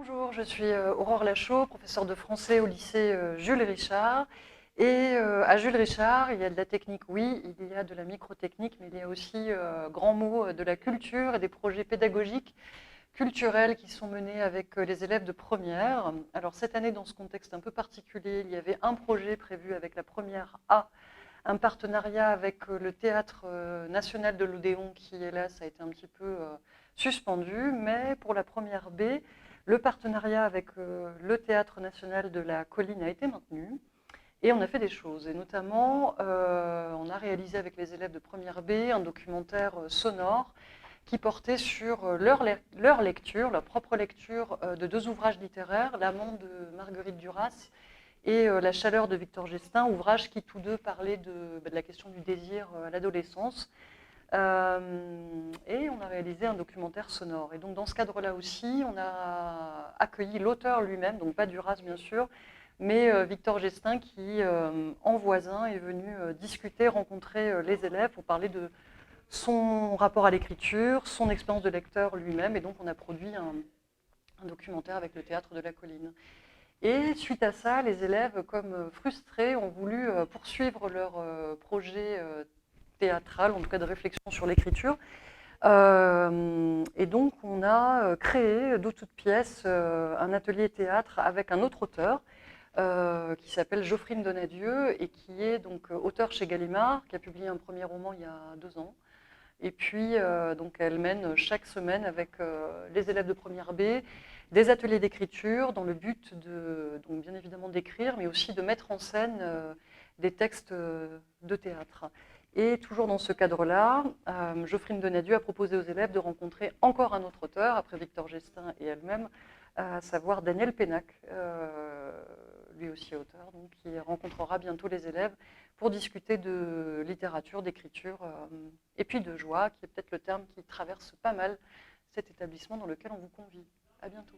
Bonjour, je suis Aurore Lachaud, professeure de français au lycée Jules Richard. Et à Jules Richard, il y a de la technique, oui, il y a de la microtechnique, mais il y a aussi, grand mot, de la culture et des projets pédagogiques culturels qui sont menés avec les élèves de première. Alors cette année, dans ce contexte un peu particulier, il y avait un projet prévu avec la première A, un partenariat avec le Théâtre national de l'Odéon qui, hélas, a été un petit peu suspendu, mais pour la première B, le partenariat avec le Théâtre national de la Colline a été maintenu et on a fait des choses. Et notamment, on a réalisé avec les élèves de première B un documentaire sonore qui portait sur leur lecture, leur propre lecture de deux ouvrages littéraires, L'amant de Marguerite Duras et La chaleur de Victor Gestin, ouvrages qui tous deux parlaient de la question du désir à l'adolescence. Et on a réalisé un documentaire sonore. Et donc dans ce cadre-là aussi, on a accueilli l'auteur lui-même, donc pas Duras bien sûr, mais Victor Gestin qui, en voisin, est venu discuter, rencontrer les élèves pour parler de son rapport à l'écriture, son expérience de lecteur lui-même. Et donc on a produit un documentaire avec le Théâtre de la Colline. Et suite à ça, les élèves, comme frustrés, ont voulu poursuivre leur projet théâtral, en tout cas de réflexion sur l'écriture. Et donc, on a créé de toutes pièces un atelier théâtre avec un autre auteur qui s'appelle Geoffrine Donadieu et qui est donc auteur chez Gallimard, qui a publié un premier roman il y a 2 ans. Et puis, donc, elle mène chaque semaine avec les élèves de première B des ateliers d'écriture dans le but de, donc, bien évidemment d'écrire, mais aussi de mettre en scène des textes de théâtre. Et toujours dans ce cadre-là, Geoffrine Donadieu a proposé aux élèves de rencontrer encore un autre auteur, après Victor Gestin et elle-même, à savoir Daniel Pénac, lui aussi auteur, donc, qui rencontrera bientôt les élèves pour discuter de littérature, d'écriture et puis de joie, qui est peut-être le terme qui traverse pas mal cet établissement dans lequel on vous convie. À bientôt.